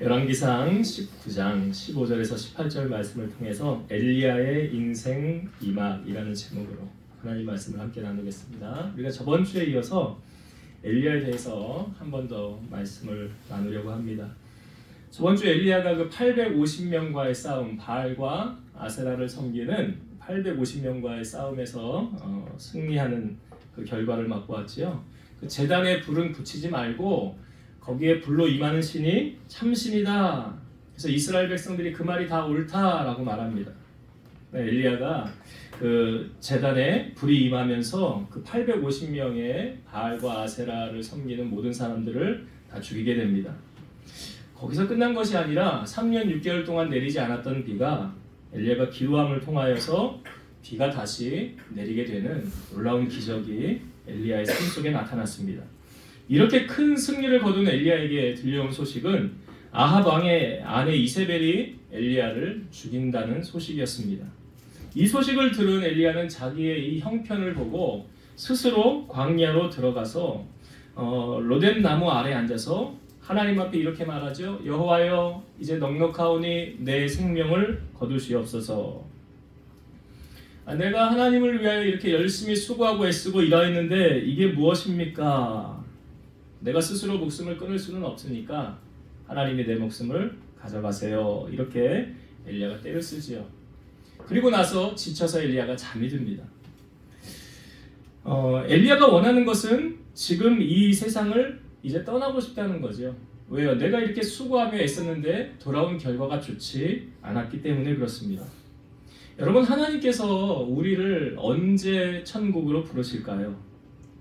열왕기상 19장 15절에서 18절 말씀을 통해서 엘리야의 인생 이막이라는 제목으로 하나님 말씀을 함께 나누겠습니다. 우리가 저번 주에 이어서 엘리야에 대해서 한 번 더 말씀을 나누려고 합니다. 저번 주 엘리야가 그 850명과의 싸움, 바알과 아세라를 섬기는 850명과의 싸움에서 승리하는 그 결과를 맛보았지요. 그 제단에 불은 붙이지 말고 거기에 불로 임하는 신이 참신이다. 그래서 이스라엘 백성들이 그 말이 다 옳다라고 말합니다. 엘리야가 그 제단에 불이 임하면서 그 850명의 바알과 아세라를 섬기는 모든 사람들을 다 죽이게 됩니다. 거기서 끝난 것이 아니라 3년 6개월 동안 내리지 않았던 비가 엘리야가 기도함을 통하여서 비가 다시 내리게 되는 놀라운 기적이 엘리야의 삶 속에 나타났습니다. 이렇게 큰 승리를 거둔 엘리야에게 들려온 소식은 아합 왕의 아내 이세벨이 엘리야를 죽인다는 소식이었습니다. 이 소식을 들은 엘리야는 자기의 이 형편을 보고 스스로 광야로 들어가서 로뎀 나무 아래 앉아서 하나님 앞에 이렇게 말하죠. 여호와여, 이제 넉넉하오니 내 생명을 거두시옵소서. 내가 하나님을 위하여 이렇게 열심히 수고하고 애쓰고 일하였는데 이게 무엇입니까? 내가 스스로 목숨을 끊을 수는 없으니까 하나님이 내 목숨을 가져가세요. 이렇게 엘리야가 때를 쓰지요. 그리고 나서 지쳐서 엘리야가 잠이 듭니다. 엘리야가 원하는 것은 지금 이 세상을 이제 떠나고 싶다는 거죠. 왜요? 내가 이렇게 수고하며 애썼는데 돌아온 결과가 좋지 않았기 때문에 그렇습니다. 여러분, 하나님께서 우리를 언제 천국으로 부르실까요?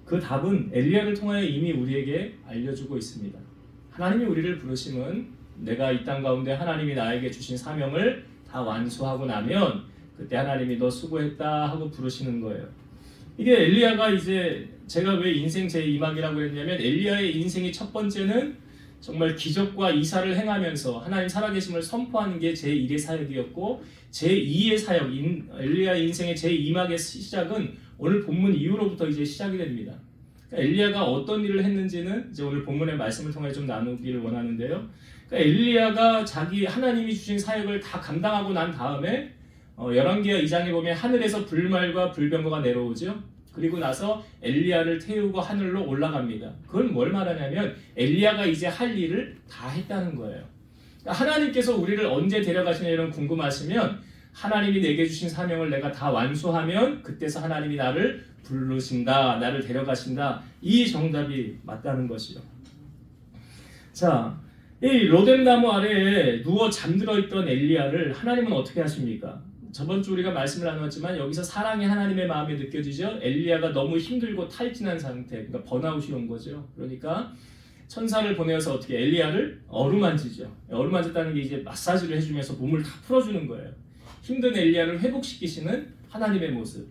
그 답은 엘리야를 통하여 이미 우리에게 알려주고 있습니다. 하나님이 우리를 부르심은 내가 이 땅 가운데 하나님이 나에게 주신 사명을 다 완수하고 나면 그때 하나님이 너 수고했다 하고 부르시는 거예요. 이게 엘리야가 이제 제가 왜 인생 제2막이라고 했냐면 엘리야의 인생이 첫 번째는 정말 기적과 이사를 행하면서 하나님 살아계심을 선포하는 게 제1의 사역이었고 제2의 사역, 엘리야의 인생의 제2막의 시작은 오늘 본문 이후로부터 이제 시작이 됩니다. 그러니까 엘리야가 어떤 일을 했는지는 이제 오늘 본문의 말씀을 통해 좀 나누기를 원하는데요. 그러니까 엘리야가 자기 하나님이 주신 사역을 다 감당하고 난 다음에 열왕기하 2장에 보면 하늘에서 불말과 불병거가 내려오죠. 그리고 나서 엘리야를 태우고 하늘로 올라갑니다. 그건 뭘 말하냐면 엘리야가 이제 할 일을 다 했다는 거예요. 그러니까 하나님께서 우리를 언제 데려가시냐 이런 궁금하시면 하나님이 내게 주신 사명을 내가 다 완수하면 그때서 하나님이 나를 부르신다, 나를 데려가신다. 이 정답이 맞다는 것이요. 자, 이 로뎀 나무 아래에 누워 잠들어 있던 엘리야를 하나님은 어떻게 하십니까? 저번 주 우리가 말씀을 나눴지만 여기서 사랑이 하나님의 마음에 느껴지죠. 엘리야가 너무 힘들고 탈진한 상태, 그러니까 번아웃이 온 거죠. 그러니까 천사를 보내어서 어떻게 엘리야를 어루만지죠. 어루만졌다는 게 이제 마사지를 해주면서 몸을 다 풀어주는 거예요. 힘든 엘리야를 회복시키시는 하나님의 모습.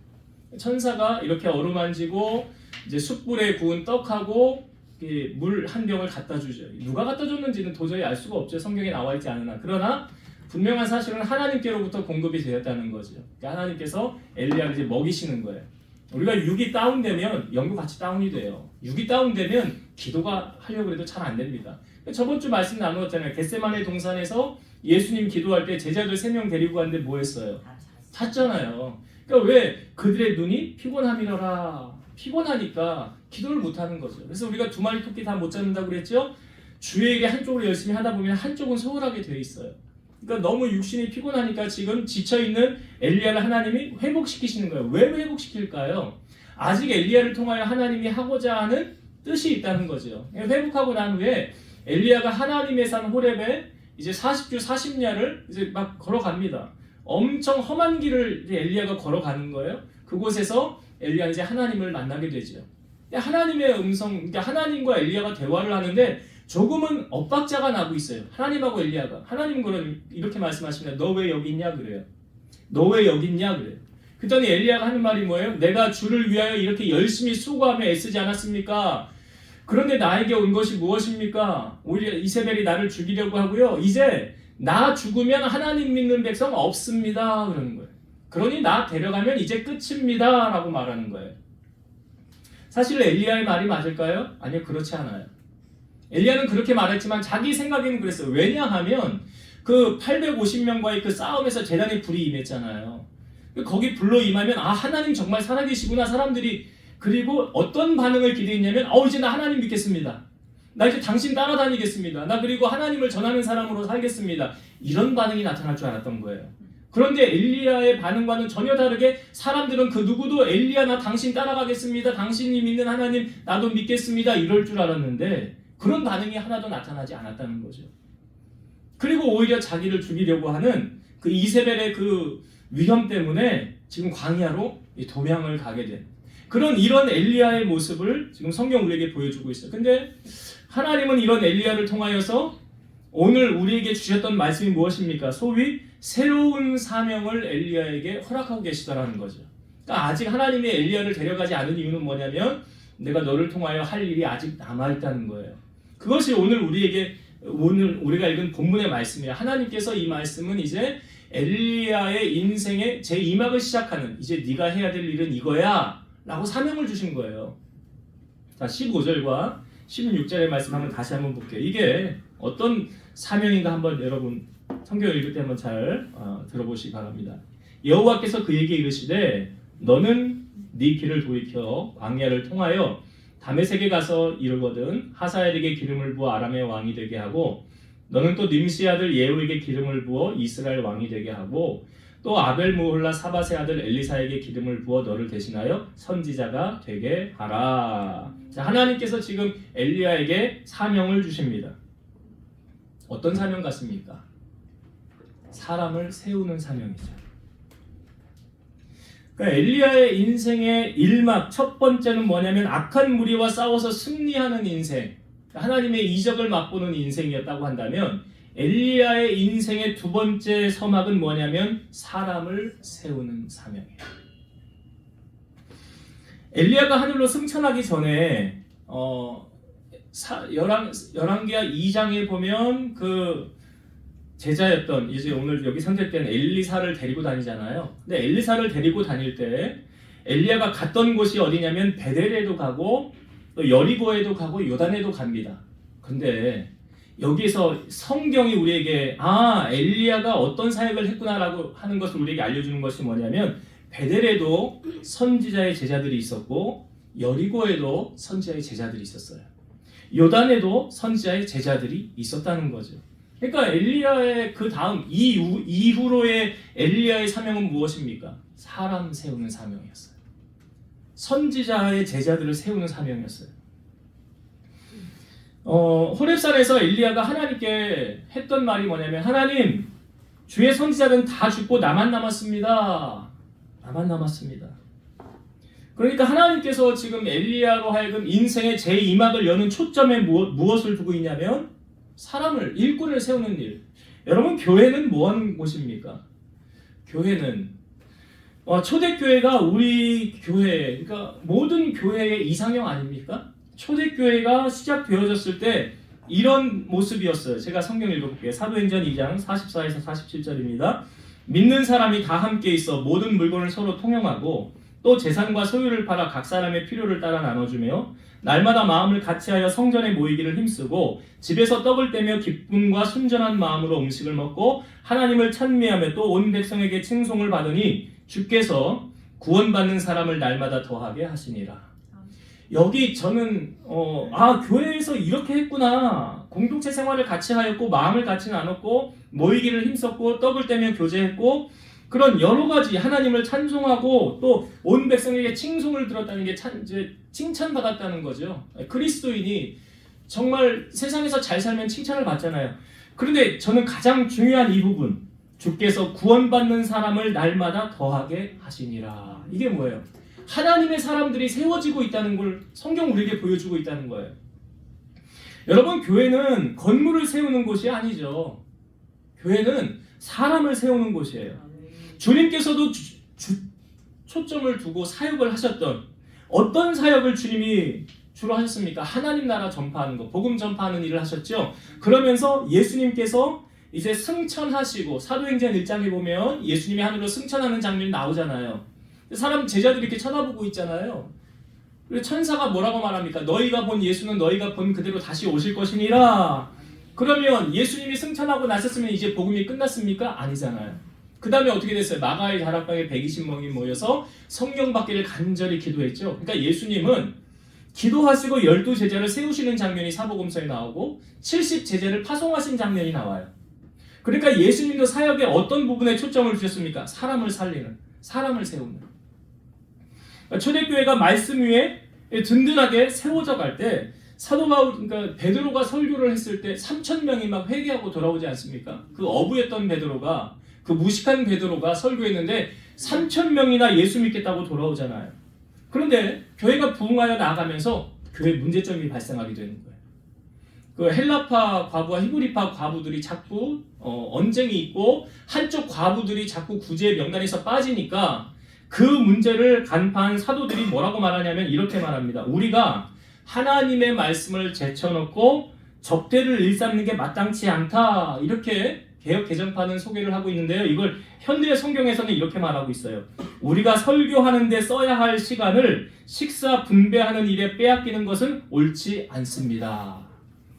천사가 이렇게 어루만지고 이제 숯불에 구운 떡하고 물 한 병을 갖다 주죠. 누가 갖다 줬는지는 도저히 알 수가 없죠. 성경에 나와 있지 않으나. 그러나 분명한 사실은 하나님께로부터 공급이 되었다는 거죠. 그러니까 하나님께서 엘리야를 이제 먹이시는 거예요. 우리가 육이 다운되면 영도 같이 다운이 돼요. 육이 다운되면 기도가 하려고 해도 잘 안 됩니다. 저번 주 말씀 나누었잖아요. 겟세마네 동산에서 예수님 기도할 때 제자들 3명 데리고 갔는데 뭐 했어요? 잤잖아요. 그러니까 왜? 그들의 눈이 피곤함이라라. 피곤하니까 기도를 못하는 거죠. 그래서 우리가 2마리 토끼 다 못 잡는다고 그랬죠? 주에게 한쪽으로 열심히 하다 보면 한쪽은 소홀하게 돼 있어요. 그러니까 너무 육신이 피곤하니까 지금 지쳐있는 엘리야를 하나님이 회복시키시는 거예요. 왜 회복시킬까요? 아직 엘리야를 통하여 하나님이 하고자 하는 뜻이 있다는 거죠. 회복하고 난 후에 엘리야가 하나님의 산 호렙에 이제 40주 40야를 이제 막 걸어갑니다. 엄청 험한 길을 이제 엘리야가 걸어가는 거예요. 그곳에서 엘리야는 이제 하나님을 만나게 되죠. 하나님의 음성, 그러니까 하나님과 엘리야가 대화를 하는데 조금은 엇박자가 나고 있어요. 하나님하고 엘리야가. 하나님은 그런 이렇게 말씀하십니다. 너 왜 여기 있냐 그래요. 너 왜 여기 있냐 그래요. 그랬더니 엘리야가 하는 말이 뭐예요? 내가 주를 위하여 이렇게 열심히 수고하며 애쓰지 않았습니까? 그런데 나에게 온 것이 무엇입니까? 오히려 이세벨이 나를 죽이려고 하고요. 이제 나 죽으면 하나님 믿는 백성 없습니다. 그러는 거예요. 그러니 나 데려가면 이제 끝입니다. 라고 말하는 거예요. 사실 엘리야의 말이 맞을까요? 아니요, 그렇지 않아요. 엘리야는 그렇게 말했지만 자기 생각에는 그랬어요. 왜냐하면 그 850명과의 그 싸움에서 제단에 불이 임했잖아요. 거기 불로 임하면 하나님 정말 살아계시구나 사람들이. 그리고 어떤 반응을 기대했냐면 이제 나 하나님 믿겠습니다. 나 이제 당신 따라다니겠습니다. 나 그리고 하나님을 전하는 사람으로 살겠습니다. 이런 반응이 나타날 줄 알았던 거예요. 그런데 엘리야의 반응과는 전혀 다르게 사람들은 그 누구도 엘리야 나 당신 따라가겠습니다. 당신이 믿는 하나님 나도 믿겠습니다. 이럴 줄 알았는데 그런 반응이 하나도 나타나지 않았다는 거죠. 그리고 오히려 자기를 죽이려고 하는 그 이세벨의 그 위험 때문에 지금 광야로 도망을 가게 된 이런 엘리야의 모습을 지금 성경 우리에게 보여주고 있어요. 근데 하나님은 이런 엘리야를 통하여서 오늘 우리에게 주셨던 말씀이 무엇입니까? 소위 새로운 사명을 엘리야에게 허락하고 계시다라는 거죠. 그러니까 아직 하나님이 엘리야를 데려가지 않은 이유는 뭐냐면 내가 너를 통하여 할 일이 아직 남아있다는 거예요. 그것이 오늘 우리가 읽은 본문의 말씀이에요. 하나님께서 이 말씀은 이제 엘리야의 인생의 제2막을 시작하는 이제 네가 해야 될 일은 이거야 라고 사명을 주신 거예요. 자, 15절과 16절의 말씀 다시 한번 볼게요. 이게 어떤 사명인가 한번 여러분 성경 읽을 때 한번 잘 들어보시기 바랍니다. 여호와께서 그에게 이르시되 너는 네 길을 돌이켜 광야를 통하여 다메섹에 가서 이르거든 하사엘에게 기름을 부어 아람의 왕이 되게 하고 너는 또 nim시 아들 예후에게 기름을 부어 이스라엘 왕이 되게 하고 또 아벨무홀라 사밧의 아들 엘리사에게 기름을 부어 너를 대신하여 선지자가 되게 하라. 자, 하나님께서 지금 엘리야에게 사명을 주십니다. 어떤 사명 같습니까? 사람을 세우는 사명이죠. 그러니까 엘리야의 인생의 1막 첫 번째는 뭐냐면 악한 무리와 싸워서 승리하는 인생, 하나님의 이적을 맛보는 인생이었다고 한다면 엘리야의 인생의 두 번째 서막은 뭐냐면 사람을 세우는 사명이에요. 엘리야가 하늘로 승천하기 전에 열왕기하 2장에 보면 그 제자였던 이제 오늘 여기 선택된 엘리사를 데리고 다니잖아요. 근데 엘리사를 데리고 다닐 때 엘리야가 갔던 곳이 어디냐면 베델에도 가고 또 여리고에도 가고 요단에도 갑니다. 근데 여기서 성경이 우리에게 엘리야가 어떤 사역을 했구나라고 하는 것을 우리에게 알려주는 것이 뭐냐면 베델에도 선지자의 제자들이 있었고 여리고에도 선지자의 제자들이 있었어요. 요단에도 선지자의 제자들이 있었다는 거죠. 그러니까 엘리야의 그 다음 이후로의 엘리야의 사명은 무엇입니까? 사람 세우는 사명이었어요. 선지자의 제자들을 세우는 사명이었어요. 호렙산에서 엘리야가 하나님께 했던 말이 뭐냐면 하나님, 주의 선지자는 다 죽고 나만 남았습니다. 나만 남았습니다. 그러니까 하나님께서 지금 엘리야로 하여금 인생의 제2막을 여는 초점에 무엇을 두고 있냐면 사람을, 일꾼을 세우는 일. 여러분, 교회는 뭐 하는 곳입니까? 교회는 초대교회가 우리 교회, 그러니까 모든 교회의 이상형 아닙니까? 초대교회가 시작되어졌을 때 이런 모습이었어요. 제가 성경 읽어볼게요. 사도행전 2장 44에서 47절입니다. 믿는 사람이 다 함께 있어 모든 물건을 서로 통용하고 또 재산과 소유를 팔아 각 사람의 필요를 따라 나눠주며 날마다 마음을 같이하여 성전에 모이기를 힘쓰고 집에서 떡을 떼며 기쁨과 순전한 마음으로 음식을 먹고 하나님을 찬미하며 또 온 백성에게 칭송을 받으니 주께서 구원받는 사람을 날마다 더하게 하시니라. 여기 저는 교회에서 이렇게 했구나. 공동체 생활을 같이 하였고 마음을 같이 나눴고 모이기를 힘썼고 떡을 떼며 교제했고 그런 여러 가지 하나님을 찬송하고 또 온 백성에게 칭송을 들었다는 게 칭찬받았다는 거죠. 그리스도인이 정말 세상에서 잘 살면 칭찬을 받잖아요. 그런데 저는 가장 중요한 이 부분, 주께서 구원받는 사람을 날마다 더하게 하시니라. 이게 뭐예요? 하나님의 사람들이 세워지고 있다는 걸 성경 우리에게 보여주고 있다는 거예요. 여러분, 교회는 건물을 세우는 곳이 아니죠. 교회는 사람을 세우는 곳이에요. 주님께서도 초점을 두고 사역을 하셨던 어떤 사역을 주님이 주로 하셨습니까? 하나님 나라 전파하는 것, 복음 전파하는 일을 하셨죠. 그러면서 예수님께서 이제 승천하시고 사도행전 1장에 보면 예수님이 하늘로 승천하는 장면이 나오잖아요. 사람 제자들이 이렇게 쳐다보고 있잖아요. 그리고 천사가 뭐라고 말합니까? 너희가 본 예수는 너희가 본 그대로 다시 오실 것이니라. 그러면 예수님이 승천하고 나셨으면 이제 복음이 끝났습니까? 아니잖아요. 그 다음에 어떻게 됐어요? 마가의 다락방에 120명이 모여서 성령 받기를 간절히 기도했죠. 그러니까 예수님은 기도하시고 12제자를 세우시는 장면이 사복음서에 나오고 70제자를 파송하신 장면이 나와요. 그러니까 예수님도 사역의 어떤 부분에 초점을 주셨습니까? 사람을 살리는, 사람을 세우는. 초대교회가 말씀 위에 든든하게 세워져 갈 때 사도 바울, 그러니까 베드로가 설교를 했을 때 3,000명이 막 회개하고 돌아오지 않습니까? 그 어부였던 베드로가, 그 무식한 베드로가 설교했는데 3,000명이나 예수 믿겠다고 돌아오잖아요. 그런데 교회가 부흥하여 나아가면서 교회 문제점이 발생하게 되는 거예요. 그 헬라파 과부와 히브리파 과부들이 자꾸 언쟁이 있고 한쪽 과부들이 자꾸 구제의 명단에서 빠지니까 그 문제를 간파한 사도들이 뭐라고 말하냐면 이렇게 말합니다. 우리가 하나님의 말씀을 제쳐놓고 적대를 일삼는 게 마땅치 않다. 이렇게 개역 개정파는 소개를 하고 있는데요. 이걸 현대 성경에서는 이렇게 말하고 있어요. 우리가 설교하는 데 써야 할 시간을 식사 분배하는 일에 빼앗기는 것은 옳지 않습니다.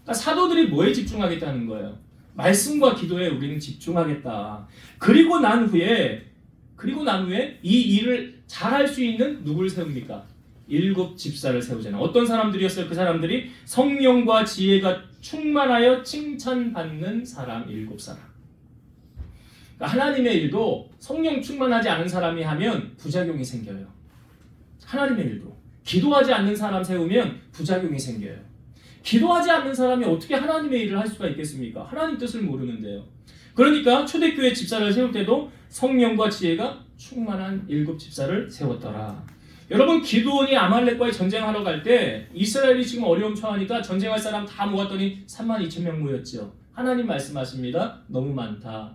그러니까 사도들이 뭐에 집중하겠다는 거예요? 말씀과 기도에 우리는 집중하겠다. 그리고 난 후에 이 일을 잘할 수 있는 누구를 세웁니까? 7 집사를 세우잖아요. 어떤 사람들이었어요? 그 사람들이 성령과 지혜가 충만하여 칭찬받는 사람 7 사람. 그러니까 하나님의 일도 성령 충만하지 않은 사람이 하면 부작용이 생겨요. 하나님의 일도. 기도하지 않는 사람 세우면 부작용이 생겨요. 기도하지 않는 사람이 어떻게 하나님의 일을 할 수가 있겠습니까? 하나님 뜻을 모르는데요. 그러니까 초대교회 집사를 세울 때도 성령과 지혜가 충만한 7 집사를 세웠더라. 여러분, 기드온이 아말렉과의 전쟁하러 갈 때 이스라엘이 지금 어려움 처하니까 전쟁할 사람 다 모았더니 32,000명 모였죠. 하나님 말씀하십니다. 너무 많다.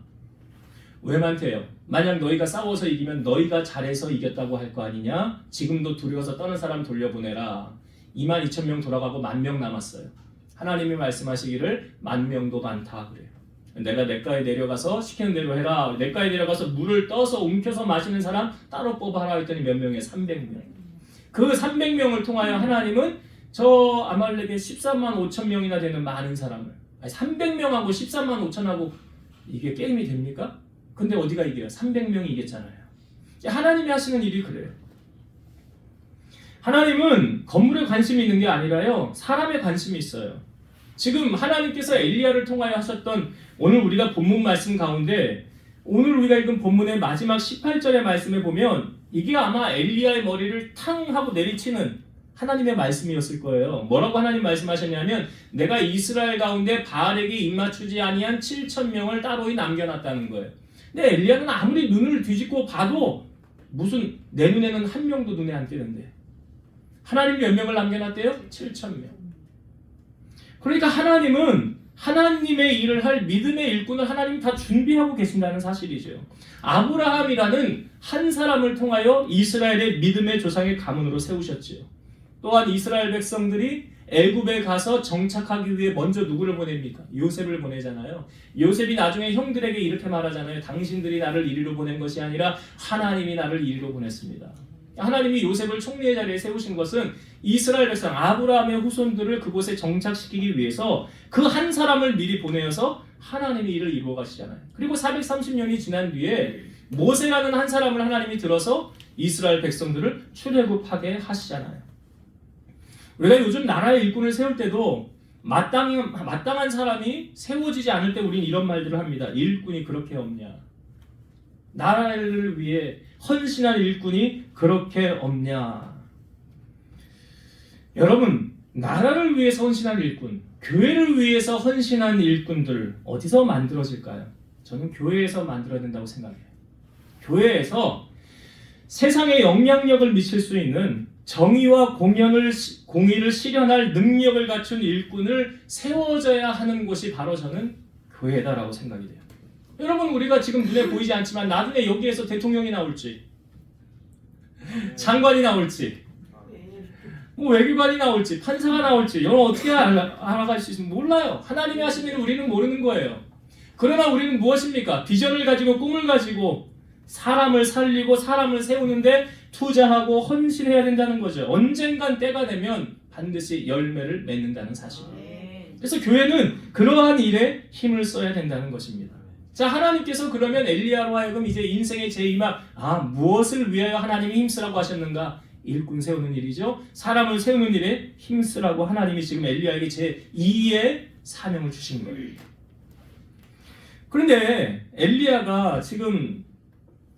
왜 많대요? 만약 너희가 싸워서 이기면 너희가 잘해서 이겼다고 할 거 아니냐? 지금도 두려워서 떠는 사람 돌려보내라. 22,000명 돌아가고 10,000명 남았어요. 하나님이 말씀하시기를 10,000명도 많다 그래요. 내가 냇가에 내려가서 시키는 대로 해라. 냇가에 내려가서 물을 떠서 움켜서 마시는 사람 따로 뽑아라 했더니 몇 명이에요? 300명. 그 300명을 통하여 하나님은 저 아말렉의 13만 5천 명이나 되는 많은 사람을, 300명하고 13만 5천하고 이게 게임이 됩니까? 근데 어디가 이겨요? 300명이 이겼잖아요. 하나님이 하시는 일이 그래요. 하나님은 건물에 관심이 있는 게 아니라요, 사람에 관심이 있어요. 지금 하나님께서 엘리야를 통하여 하셨던 오늘 우리가 본문 말씀 가운데 오늘 우리가 읽은 본문의 마지막 18절의 말씀에 보면 이게 아마 엘리야의 머리를 탕 하고 내리치는 하나님의 말씀이었을 거예요. 뭐라고 하나님 말씀하셨냐면 내가 이스라엘 가운데 바알에게 입맞추지 아니한 7,000명을 따로이 남겨놨다는 거예요. 근데 엘리야는 아무리 눈을 뒤집고 봐도 무슨 내 눈에는 한 명도 눈에 안 띄는데 하나님 몇 명을 남겨놨대요? 7,000명. 그러니까 하나님은 하나님의 일을 할 믿음의 일꾼을 하나님이 다 준비하고 계신다는 사실이죠. 아브라함이라는 한 사람을 통하여 이스라엘의 믿음의 조상의 가문으로 세우셨지요. 또한 이스라엘 백성들이 애굽에 가서 정착하기 위해 먼저 누구를 보냅니까? 요셉을 보내잖아요. 요셉이 나중에 형들에게 이렇게 말하잖아요. 당신들이 나를 이리로 보낸 것이 아니라 하나님이 나를 이리로 보냈습니다. 하나님이 요셉을 총리의 자리에 세우신 것은 이스라엘 백성 아브라함의 후손들을 그곳에 정착시키기 위해서 그 한 사람을 미리 보내어서 하나님이 이를 이루어 가시잖아요. 그리고 430년이 지난 뒤에 모세라는 한 사람을 하나님이 들어서 이스라엘 백성들을 출애굽하게 하시잖아요. 우리가 요즘 나라의 일꾼을 세울 때도 마땅한 사람이 세워지지 않을 때 우리는 이런 말들을 합니다. 일꾼이 그렇게 없냐? 나라를 위해 헌신할 일꾼이 그렇게 없냐? 여러분, 나라를 위해서 헌신할 일꾼, 교회를 위해서 헌신한 일꾼들 어디서 만들어질까요? 저는 교회에서 만들어야 된다고 생각해요. 교회에서 세상에 영향력을 미칠 수 있는 정의와 공의를 실현할 능력을 갖춘 일꾼을 세워져야 하는 곳이 바로 저는 교회다라고 생각이 돼요. 여러분, 우리가 지금 눈에 보이지 않지만 나중에 여기에서 대통령이 나올지 장관이 나올지 외교관이 나올지 판사가 나올지 여러분 어떻게 알아갈 수 있으면 몰라요. 하나님이 하신 일을 우리는 모르는 거예요. 그러나 우리는 무엇입니까? 비전을 가지고 꿈을 가지고 사람을 살리고 사람을 세우는데 투자하고 헌신해야 된다는 거죠. 언젠간 때가 되면 반드시 열매를 맺는다는 사실. 그래서 교회는 그러한 일에 힘을 써야 된다는 것입니다. 자, 하나님께서 그러면 엘리야로 하여금 이제 인생의 제2막 무엇을 위하여 하나님이 힘쓰라고 하셨는가? 일꾼 세우는 일이죠. 사람을 세우는 일에 힘쓰라고 하나님이 지금 엘리야에게 제2의 사명을 주신 거예요. 그런데 엘리야가 지금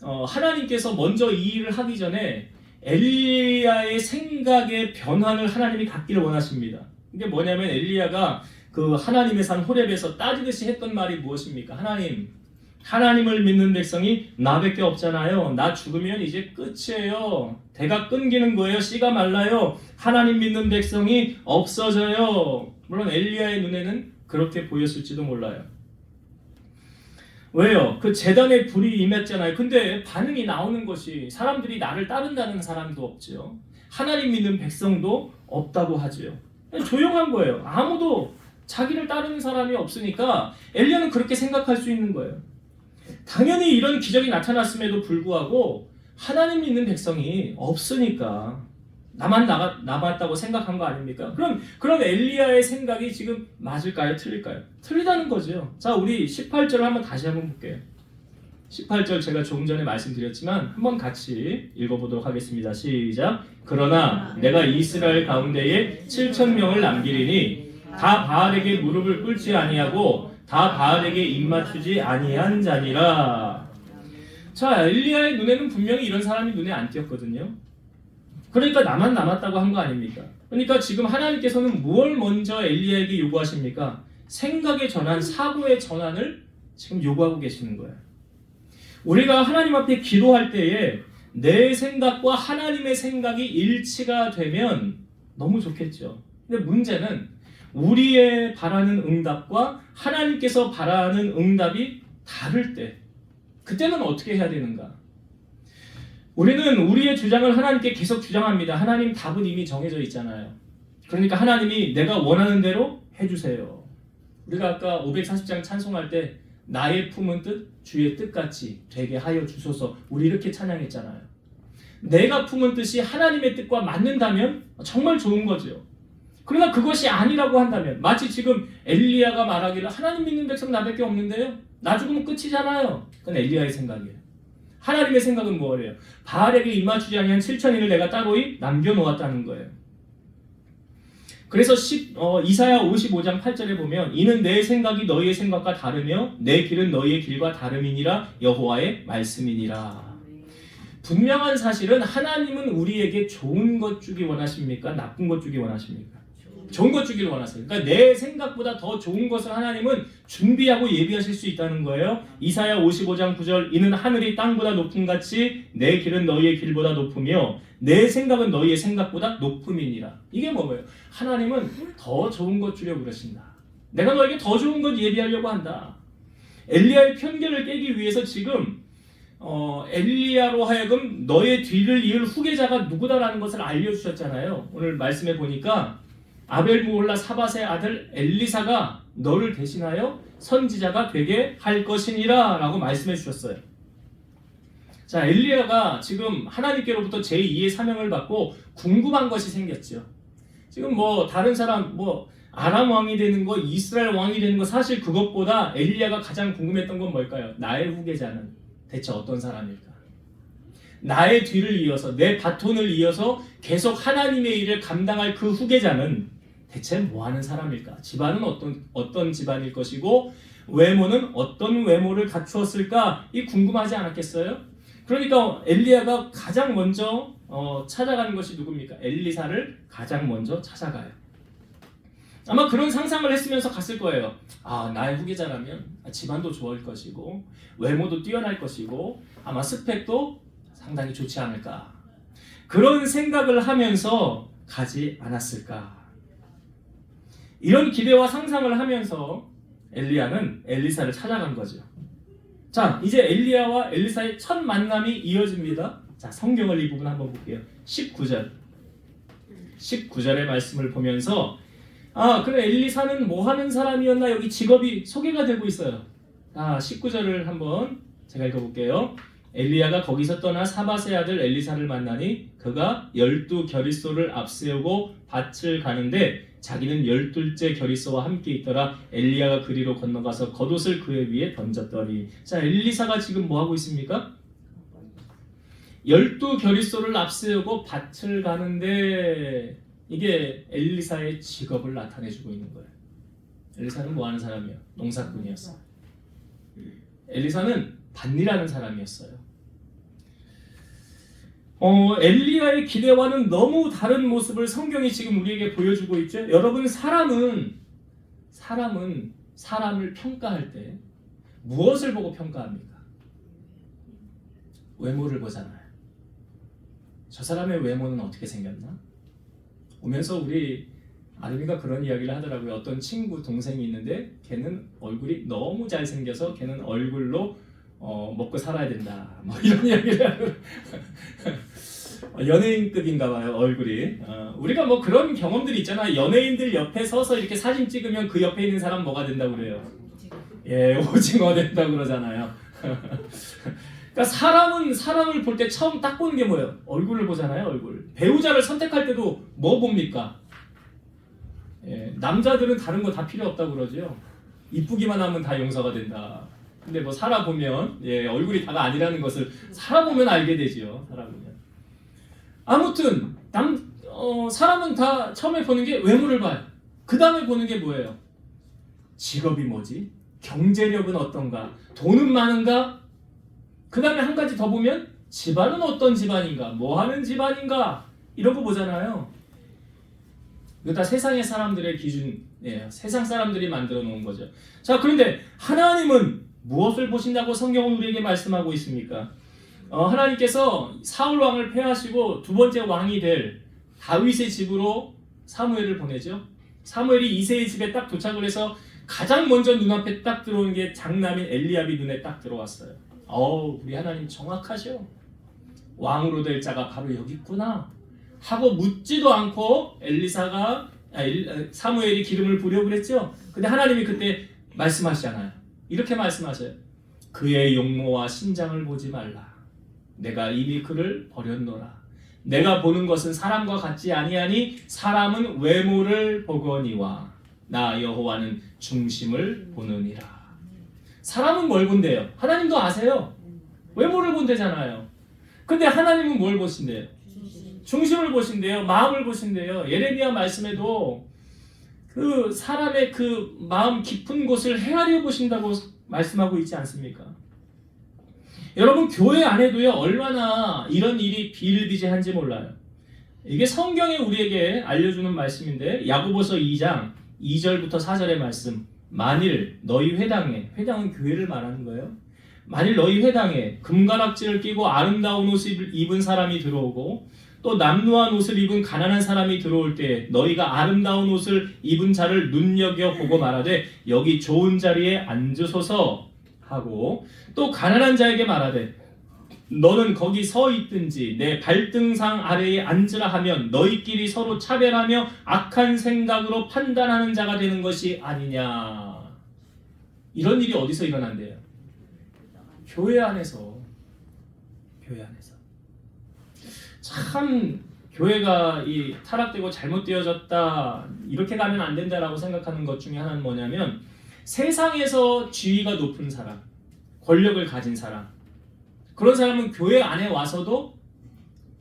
하나님께서 먼저 이 일을 하기 전에 엘리야의 생각의 변화를 하나님이 갖기를 원하십니다. 이게 뭐냐면 엘리야가 그 하나님의 산 호렙에서 따지듯이 했던 말이 무엇입니까? 하나님을 믿는 백성이 나밖에 없잖아요. 나 죽으면 이제 끝이에요. 대가 끊기는 거예요. 씨가 말라요. 하나님 믿는 백성이 없어져요. 물론 엘리야의 눈에는 그렇게 보였을지도 몰라요. 왜요? 그 제단에 불이 임했잖아요. 근데 반응이 나오는 것이 사람들이 나를 따른다는 사람도 없죠. 하나님 믿는 백성도 없다고 하죠. 조용한 거예요. 아무도 자기를 따르는 사람이 없으니까 엘리야는 그렇게 생각할 수 있는 거예요. 당연히 이런 기적이 나타났음에도 불구하고 하나님 믿는 백성이 없으니까 나만 남았다고 생각한 거 아닙니까? 그럼 엘리야의 생각이 지금 맞을까요? 틀릴까요? 틀리다는 거죠. 자, 우리 18절을 한번 볼게요. 18절 제가 조금 전에 말씀드렸지만 한번 같이 읽어보도록 하겠습니다. 시작. 그러나 내가 이스라엘 가운데에 7,000명을 남기리니 다 바알에게 무릎을 꿇지 아니하고 다 바알에게 입맞추지 아니한 자니라. 자, 엘리야의 눈에는 분명히 이런 사람이 눈에 안 띄었거든요. 그러니까 나만 남았다고 한 거 아닙니까? 그러니까 지금 하나님께서는 무엇을 먼저 엘리야에게 요구하십니까? 생각의 전환, 사고의 전환을 지금 요구하고 계시는 거예요. 우리가 하나님 앞에 기도할 때에 내 생각과 하나님의 생각이 일치가 되면 너무 좋겠죠. 근데 문제는 우리의 바라는 응답과 하나님께서 바라는 응답이 다를 때 그때는 어떻게 해야 되는가? 우리는 우리의 주장을 하나님께 계속 주장합니다. 하나님 답은 이미 정해져 있잖아요. 그러니까 하나님이 내가 원하는 대로 해주세요. 우리가 아까 540장 찬송할 때 나의 품은 뜻 주의 뜻같이 되게 하여 주소서 우리 이렇게 찬양했잖아요. 내가 품은 뜻이 하나님의 뜻과 맞는다면 정말 좋은 거죠. 그러나 그것이 아니라고 한다면 마치 지금 엘리야가 말하기를 하나님 믿는 백성 나밖에 없는데요. 나 죽으면 끝이잖아요. 그건 엘리야의 생각이에요. 하나님의 생각은 뭐래요? 바알에게 입맞추지 아니한 7,000인을 내가 따로이 남겨놓았다는 거예요. 그래서 이사야 55장 8절에 보면 이는 내 생각이 너희의 생각과 다르며 내 길은 너희의 길과 다름이니라 여호와의 말씀이니라. 분명한 사실은 하나님은 우리에게 좋은 것 주기 원하십니까? 나쁜 것 주기 원하십니까? 좋은 것 주기를 원하세요. 그러니까 내 생각보다 더 좋은 것을 하나님은 준비하고 예비하실 수 있다는 거예요. 이사야 55장 9절 이는 하늘이 땅보다 높음 같이 내 길은 너희의 길보다 높으며 내 생각은 너희의 생각보다 높음이니라. 이게 뭐예요? 하나님은 더 좋은 것 주려고 그러신다. 내가 너에게 더 좋은 것 예비하려고 한다. 엘리야의 편견을 깨기 위해서 지금 엘리야로 하여금 너의 뒤를 이을 후계자가 누구다라는 것을 알려주셨잖아요. 오늘 말씀해 보니까 아벨무홀라 사밧의 아들 엘리사가 너를 대신하여 선지자가 되게 할 것이니라 라고 말씀해 주셨어요. 자, 엘리야가 지금 하나님께로부터 제2의 사명을 받고 궁금한 것이 생겼죠. 지금 다른 사람 아람 왕이 되는 거, 이스라엘 왕이 되는 거, 사실 그것보다 엘리야가 가장 궁금했던 건 뭘까요? 나의 후계자는 대체 어떤 사람일까? 나의 뒤를 이어서 내 바톤을 이어서 계속 하나님의 일을 감당할 그 후계자는 대체 뭐하는 사람일까? 집안은 어떤 집안일 것이고 외모는 어떤 외모를 갖추었을까? 이 궁금하지 않았겠어요? 그러니까 엘리야가 가장 먼저 찾아가는 것이 누굽니까? 엘리사를 가장 먼저 찾아가요. 아마 그런 상상을 했으면서 갔을 거예요. 나의 후계자라면 집안도 좋을 것이고 외모도 뛰어날 것이고 아마 스펙도 상당히 좋지 않을까. 그런 생각을 하면서 가지 않았을까. 이런 기대와 상상을 하면서 엘리야는 엘리사를 찾아간 거죠. 자, 이제 엘리야와 엘리사의 첫 만남이 이어집니다. 자, 성경을 이 부분 한번 볼게요. 19절의 말씀을 보면서 그래 엘리사는 뭐 하는 사람이었나 여기 직업이 소개가 되고 있어요. 19절을 한번 제가 읽어볼게요. 엘리야가 거기서 떠나 사밧의 아들 엘리사를 만나니 그가 12겨릿소를 앞세우고 밭을 가는데 자기는 12째 겨릿소와 함께 있더라. 엘리야가 그리로 건너가서 겉옷을 그의 위에 던졌더니. 자, 엘리사가 지금 뭐 하고 있습니까? 12겨릿소를 앞세우고 밭을 가는데 이게 엘리사의 직업을 나타내주고 있는 거예요. 엘리사는 뭐 하는 사람이에요? 농사꾼이었어요. 엘리사는 밭일하는 사람이었어요. 엘리야의 기대와는 너무 다른 모습을 성경이 지금 우리에게 보여주고 있죠. 여러분, 사람은 사람을 평가할 때 무엇을 보고 평가합니까? 외모를 보잖아요. 저 사람의 외모는 어떻게 생겼나? 오면서 우리 아름이가 그런 이야기를 하더라고요. 어떤 친구 동생이 있는데 걔는 얼굴이 너무 잘생겨서 걔는 얼굴로 먹고 살아야 된다. 뭐 이런 이야기를 하고 연예인급인가 봐요, 얼굴이. 우리가 뭐 그런 경험들이 있잖아. 연예인들 옆에 서서 이렇게 사진 찍으면 그 옆에 있는 사람 뭐가 된다고 그래요? 예, 오징어 된다고 그러잖아요. 그러니까 사람은 사람을 볼 때 처음 딱 보는 게 뭐예요? 얼굴을 보잖아요, 얼굴. 배우자를 선택할 때도 뭐 봅니까? 예, 남자들은 다른 거 다 필요 없다고 그러죠. 이쁘기만 하면 다 용서가 된다. 근데 뭐 살아보면 얼굴이 다가 아니라는 것을 살아보면 알게 되지요. 살아보면. 아무튼 사람은 다 처음에 보는 게 외모를 봐요. 그 다음에 보는 게 뭐예요? 직업이 뭐지? 경제력은 어떤가? 돈은 많은가? 그 다음에 한 가지 더 보면 집안은 어떤 집안인가? 뭐 하는 집안인가? 이런 거 보잖아요. 이거 다 세상의 사람들의 기준, 세상 사람들이 만들어 놓은 거죠. 자, 그런데 하나님은 무엇을 보신다고 성경은 우리에게 말씀하고 있습니까? 하나님께서 사울 왕을 패하시고 두 번째 왕이 될 다윗의 집으로 사무엘을 보내죠. 사무엘이 이새의 집에 딱 도착을 해서 가장 먼저 눈앞에 딱 들어온 게 장남인 엘리압이 눈에 딱 들어왔어요. 우리 하나님 정확하셔. 왕으로 될 자가 바로 여기 있구나 하고 묻지도 않고 사무엘이 기름을 부으려고 그랬죠. 근데 하나님이 그때 말씀하시잖아요. 이렇게 말씀하셔요. 그의 용모와 신장을 보지 말라. 내가 이미 그를 버렸노라. 내가 보는 것은 사람과 같지 아니하니 사람은 외모를 보거니와 나 여호와는 중심을 보느니라. 사람은 뭘 본대요? 하나님도 아세요. 외모를 본대잖아요. 근데 하나님은 뭘 보신대요? 중심을 보신대요. 마음을 보신대요. 예레미야 말씀에도 그 사람의 그 마음 깊은 곳을 헤아려 보신다고 말씀하고 있지 않습니까? 여러분, 교회 안에도요, 얼마나 이런 일이 비일비재한지 몰라요. 이게 성경이 우리에게 알려주는 말씀인데 야고보서 2장 2절부터 4절의 말씀. 만일 너희 회당에, 회당은 교회를 말하는 거예요. 만일 너희 회당에 금가락지를 끼고 아름다운 옷을 입은 사람이 들어오고 또 남루한 옷을 입은 가난한 사람이 들어올 때 너희가 아름다운 옷을 입은 자를 눈여겨보고 말하되 여기 좋은 자리에 앉으소서 하고 또 가난한 자에게 말하되 너는 거기 서 있든지 내 발등상 아래에 앉으라 하면 너희끼리 서로 차별하며 악한 생각으로 판단하는 자가 되는 것이 아니냐. 이런 일이 어디서 일어난대요? 교회 안에서. 교회 안에서. 참 교회가 이 타락되고 잘못되어졌다, 이렇게 가면 안 된다라고 생각하는 것 중에 하나는 뭐냐면 세상에서 지위가 높은 사람, 권력을 가진 사람, 그런 사람은 교회 안에 와서도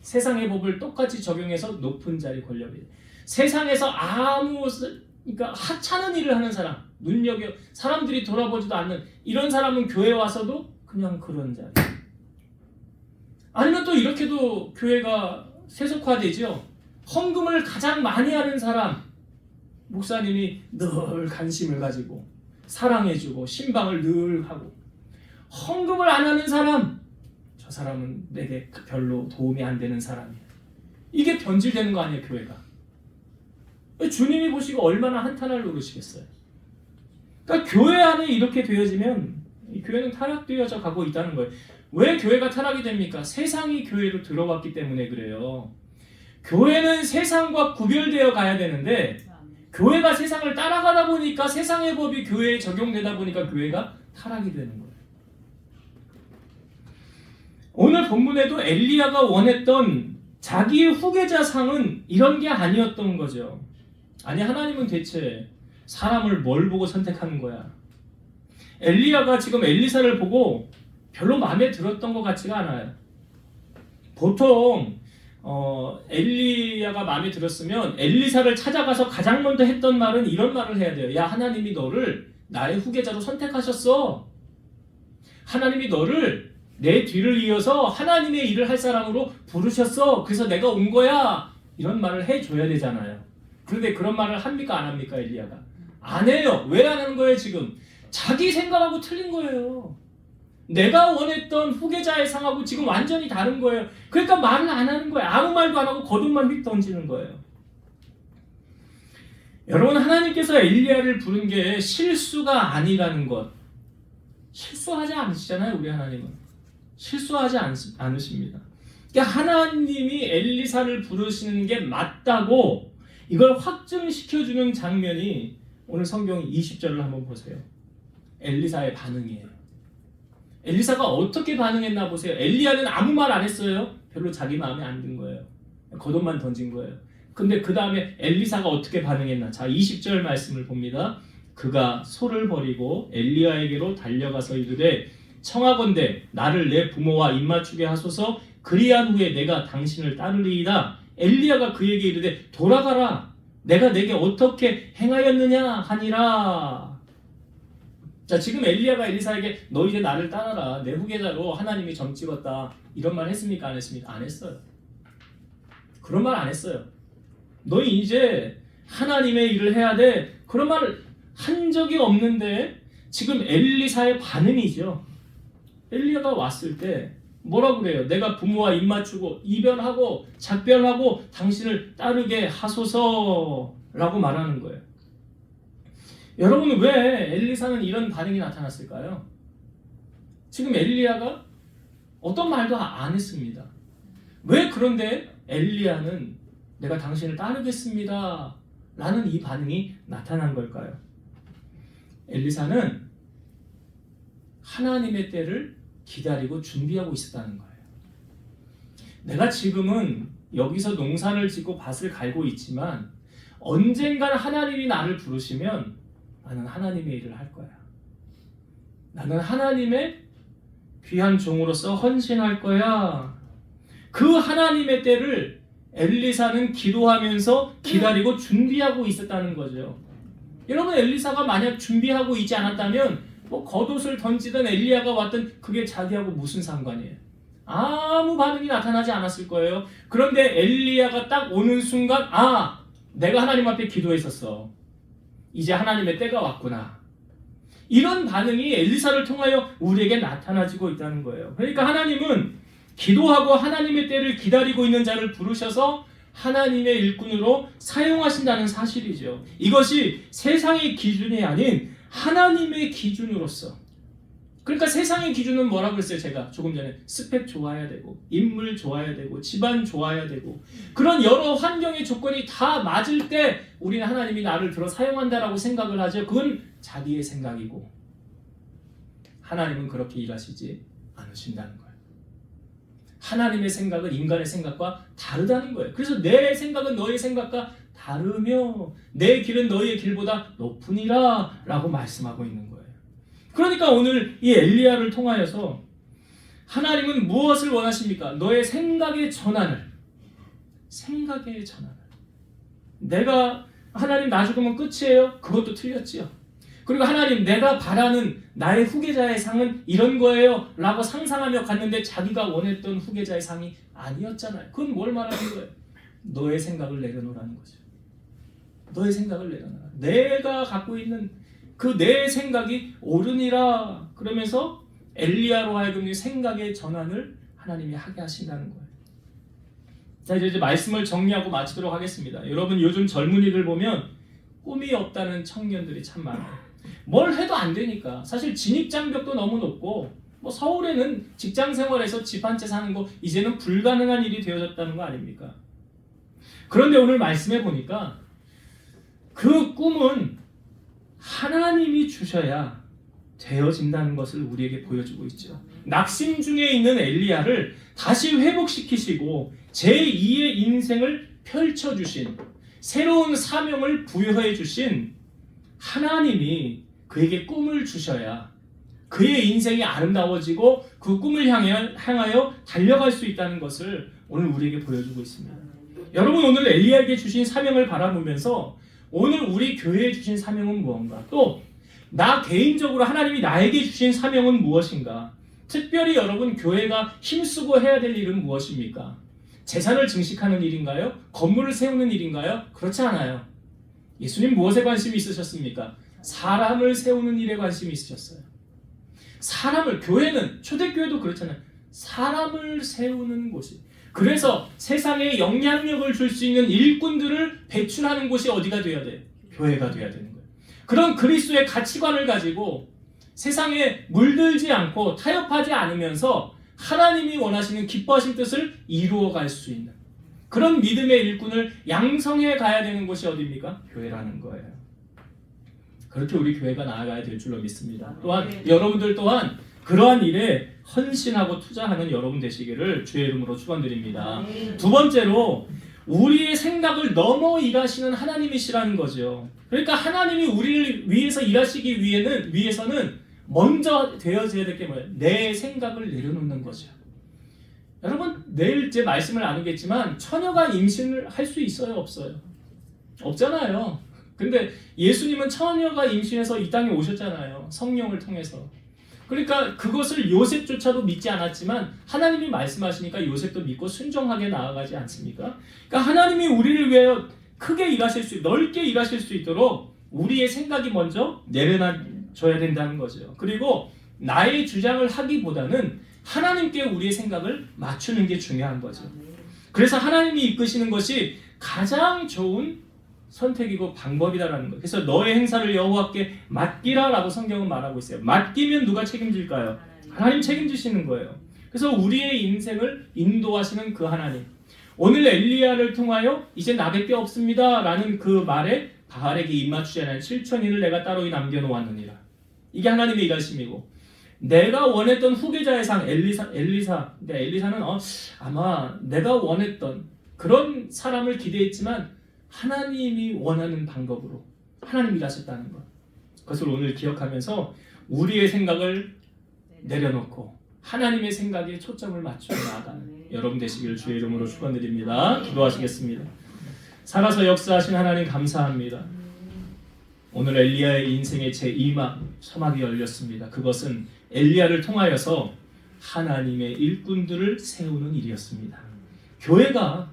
세상의 법을 똑같이 적용해서 높은 자리 권력이, 세상에서 그러니까 하찮은 일을 하는 사람, 눈여겨 사람들이 돌아보지도 않는 이런 사람은 교회 와서도 그냥 그런 자리. 아니면 또 이렇게도 교회가 세속화되죠. 헌금을 가장 많이 하는 사람, 목사님이 늘 관심을 가지고 사랑해주고 신방을 늘 하고, 헌금을 안 하는 사람, 저 사람은 내게 별로 도움이 안 되는 사람이에요. 이게 변질되는 거 아니에요, 교회가. 주님이 보시고 얼마나 한탄을 노르시겠어요. 그러니까 교회 안에 이렇게 되어지면 이 교회는 타락되어져 가고 있다는 거예요. 왜 교회가 타락이 됩니까? 세상이 교회로 들어왔기 때문에 그래요. 교회는 세상과 구별되어 가야 되는데 교회가 세상을 따라가다 보니까 세상의 법이 교회에 적용되다 보니까 교회가 타락이 되는 거예요. 오늘 본문에도 엘리야가 원했던 자기의 후계자 상은 이런 게 아니었던 거죠. 아니, 하나님은 대체 사람을 뭘 보고 선택하는 거야? 엘리야가 지금 엘리사를 보고 별로 마음에 들었던 것 같지가 않아요. 보통 엘리야가 마음에 들었으면 엘리사를 찾아가서 가장 먼저 했던 말은 이런 말을 해야 돼요. 야, 하나님이 너를 나의 후계자로 선택하셨어. 하나님이 너를 내 뒤를 이어서 하나님의 일을 할 사람으로 부르셨어. 그래서 내가 온 거야. 이런 말을 해줘야 되잖아요. 그런데 그런 말을 합니까 안 합니까 엘리야가? 안 해요. 왜 안 하는 거예요 지금? 자기 생각하고 틀린 거예요. 내가 원했던 후계자의 상하고 지금 완전히 다른 거예요. 그러니까 말을 안 하는 거예요. 아무 말도 안 하고 거듭만 휙 던지는 거예요. 여러분, 하나님께서 엘리야를 부른 게 실수가 아니라는 것. 실수하지 않으시잖아요. 우리 하나님은 실수하지 않으십니다. 그러니까 하나님이 엘리사를 부르시는 게 맞다고 이걸 확증시켜주는 장면이 오늘 성경 20절을 한번 보세요. 엘리사의 반응이에요. 엘리사가 어떻게 반응했나 보세요. 엘리야는 아무 말 안 했어요. 별로 자기 마음에 안 든 거예요. 겉옷만 던진 거예요. 근데 그 다음에 엘리사가 어떻게 반응했나? 자, 20절 말씀을 봅니다. 그가 소를 버리고 엘리야에게로 달려가서 이르되 청하건대 나를 내 부모와 입맞추게 하소서. 그리한 후에 내가 당신을 따르리이다. 엘리야가 그에게 이르되 돌아가라. 내가 내게 어떻게 행하였느냐 하니라. 자, 지금 엘리야가 엘리사에게 너 이제 나를 따라라. 내 후계자로 하나님이 점 찍었다. 이런 말 했습니까? 안 했습니까? 안 했어요. 그런 말 안 했어요. 너희 이제 하나님의 일을 해야 돼. 그런 말을 한 적이 없는데 지금 엘리사의 반응이죠. 엘리야가 왔을 때 뭐라고 그래요? 내가 부모와 입맞추고 이별하고 작별하고 당신을 따르게 하소서라고 말하는 거예요. 여러분, 왜 엘리사는 이런 반응이 나타났을까요? 지금 엘리야가 어떤 말도 안 했습니다. 왜 그런데 엘리야는 내가 당신을 따르겠습니다 라는 이 반응이 나타난 걸까요? 엘리사는 하나님의 때를 기다리고 준비하고 있었다는 거예요. 내가 지금은 여기서 농사를 짓고 밭을 갈고 있지만 언젠간 하나님이 나를 부르시면 나는 하나님의 일을 할 거야. 나는 하나님의 귀한 종으로서 헌신할 거야. 그 하나님의 때를 엘리사는 기도하면서 기다리고 준비하고 있었다는 거죠. 여러분, 엘리사가 만약 준비하고 있지 않았다면 뭐 겉옷을 던지든 엘리야가 왔든 그게 자기하고 무슨 상관이에요? 아무 반응이 나타나지 않았을 거예요. 그런데 엘리야가 딱 오는 순간 내가 하나님 앞에 기도했었어. 이제 하나님의 때가 왔구나. 이런 반응이 엘리사를 통하여 우리에게 나타나지고 있다는 거예요. 그러니까 하나님은 기도하고 하나님의 때를 기다리고 있는 자를 부르셔서 하나님의 일꾼으로 사용하신다는 사실이죠. 이것이 세상의 기준이 아닌 하나님의 기준으로서. 그러니까 세상의 기준은 뭐라고 했어요? 제가 조금 전에 스펙 좋아야 되고 인물 좋아야 되고 집안 좋아야 되고 그런 여러 환경의 조건이 다 맞을 때 우리는 하나님이 나를 들어 사용한다라고 생각을 하죠. 그건 자기의 생각이고 하나님은 그렇게 일하시지 않으신다는 거예요. 하나님의 생각은 인간의 생각과 다르다는 거예요. 그래서 내 생각은 너의 생각과 다르며 내 길은 너희의 길보다 높으니라 라고 말씀하고 있는 거예요. 그러니까 오늘 이 엘리야를 통하여서 하나님은 무엇을 원하십니까? 너의 생각의 전환을. 내가 하나님 나 죽으면 끝이에요? 그것도 틀렸지요. 그리고 하나님 내가 바라는 나의 후계자의 상은 이런 거예요 라고 상상하며 갔는데 자기가 원했던 후계자의 상이 아니었잖아요. 그건 뭘 말하는 거예요? 너의 생각을 내려놓으라는 거죠. 너의 생각을 내려놔. 내가 갖고 있는 그 내 생각이 옳으니라. 그러면서 엘리야로 하여금 생각의 전환을 하나님이 하게 하신다는 거예요. 자, 이제 말씀을 정리하고 마치도록 하겠습니다. 여러분, 요즘 젊은이들 보면 꿈이 없다는 청년들이 참 많아요. 뭘 해도 안 되니까. 사실 진입장벽도 너무 높고 뭐 서울에는 직장생활에서 집 한 채 사는 거 이제는 불가능한 일이 되어졌다는 거 아닙니까? 그런데 오늘 말씀해 보니까 그 꿈은 하나님이 주셔야 되어진다는 것을 우리에게 보여주고 있죠. 낙심 중에 있는 엘리야를 다시 회복시키시고 제2의 인생을 펼쳐주신, 새로운 사명을 부여해 주신 하나님이 그에게 꿈을 주셔야 그의 인생이 아름다워지고 그 꿈을 향하여 달려갈 수 있다는 것을 오늘 우리에게 보여주고 있습니다. 여러분, 오늘 엘리야에게 주신 사명을 바라보면서 오늘 우리 교회에 주신 사명은 무엇인가? 또 나 개인적으로 하나님이 나에게 주신 사명은 무엇인가? 특별히 여러분, 교회가 힘쓰고 해야 될 일은 무엇입니까? 재산을 증식하는 일인가요? 건물을 세우는 일인가요? 그렇지 않아요. 예수님 무엇에 관심이 있으셨습니까? 사람을 세우는 일에 관심이 있으셨어요. 사람을, 교회는, 초대교회도 그렇잖아요. 사람을 세우는 곳이. 그래서 세상에 영향력을 줄 수 있는 일꾼들을 배출하는 곳이 어디가 되어야 돼요? 교회가 되어야 되는 거예요. 그런 그리스도의 가치관을 가지고 세상에 물들지 않고 타협하지 않으면서 하나님이 원하시는 기뻐하신 뜻을 이루어갈 수 있는 그런 믿음의 일꾼을 양성해 가야 되는 곳이 어디입니까? 교회라는 거예요. 그렇게 우리 교회가 나아가야 될 줄로 믿습니다. 또한 여러분들 또한 그러한 일에 헌신하고 투자하는 여러분 되시기를 주의 이름으로 축원드립니다. 두 번째로 우리의 생각을 넘어 일하시는 하나님이시라는 거죠. 그러니까 하나님이 우리를 위해서 일하시기 위해서는 먼저 되어져야 될 게 뭐예요? 내 생각을 내려놓는 거죠. 여러분, 내일 제 말씀을 나누겠지만 처녀가 임신을 할 수 있어요? 없어요? 없잖아요. 근데 예수님은 처녀가 임신해서 이 땅에 오셨잖아요. 성령을 통해서. 그러니까 그것을 요셉조차도 믿지 않았지만 하나님이 말씀하시니까 요셉도 믿고 순종하게 나아가지 않습니까? 그러니까 하나님이 우리를 위하여 크게 일하실 수, 넓게 일하실 수 있도록 우리의 생각이 먼저 내려놔줘야 된다는 거죠. 그리고 나의 주장을 하기보다는 하나님께 우리의 생각을 맞추는 게 중요한 거죠. 그래서 하나님이 이끄시는 것이 가장 좋은 선택이고 방법이다라는 거예요. 그래서 너의 행사를 여호와께 맡기라라고 성경은 말하고 있어요. 맡기면 누가 책임질까요? 하나님 책임지시는 거예요. 그래서 우리의 인생을 인도하시는 그 하나님. 오늘 엘리야를 통하여 이제 나밖에 없습니다라는 그 말에 바알에게 입맞추지 않은 7천인을 내가 따로 남겨놓았느니라. 이게 하나님의 일하심이고, 내가 원했던 후계자의 상 엘리사. 근데 엘리사는 아마 내가 원했던 그런 사람을 기대했지만 하나님이 원하는 방법으로 하나님이 일하셨다는 것. 그것을 오늘 기억하면서 우리의 생각을 내려놓고 하나님의 생각에 초점을 맞추어 나아가는 여러분 되시기를 주의 이름으로 축원드립니다. 기도하시겠습니다. 살아서 역사하신 하나님 감사합니다. 오늘 엘리야의 인생의 제2막 서막이 열렸습니다. 그것은 엘리야를 통하여서 하나님의 일꾼들을 세우는 일이었습니다. 교회가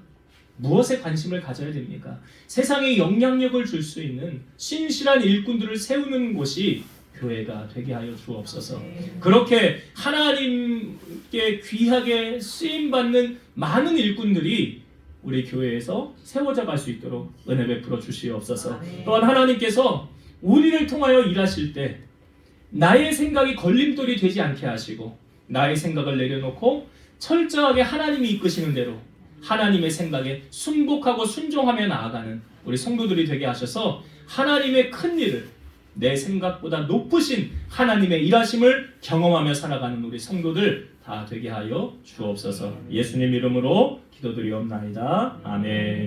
무엇에 관심을 가져야 됩니까? 세상에 영향력을 줄 수 있는 신실한 일꾼들을 세우는 곳이 교회가 되게 하여 주옵소서. 그렇게 하나님께 귀하게 쓰임받는 많은 일꾼들이 우리 교회에서 세워져 갈 수 있도록 은혜 베풀어 주시옵소서. 또한 하나님께서 우리를 통하여 일하실 때 나의 생각이 걸림돌이 되지 않게 하시고 나의 생각을 내려놓고 철저하게 하나님이 이끄시는 대로 하나님의 생각에 순복하고 순종하며 나아가는 우리 성도들이 되게 하셔서 하나님의 큰 일을 내 생각보다 높으신 하나님의 일하심을 경험하며 살아가는 우리 성도들 다 되게 하여 주옵소서. 예수님 이름으로 기도드리옵나이다. 아멘.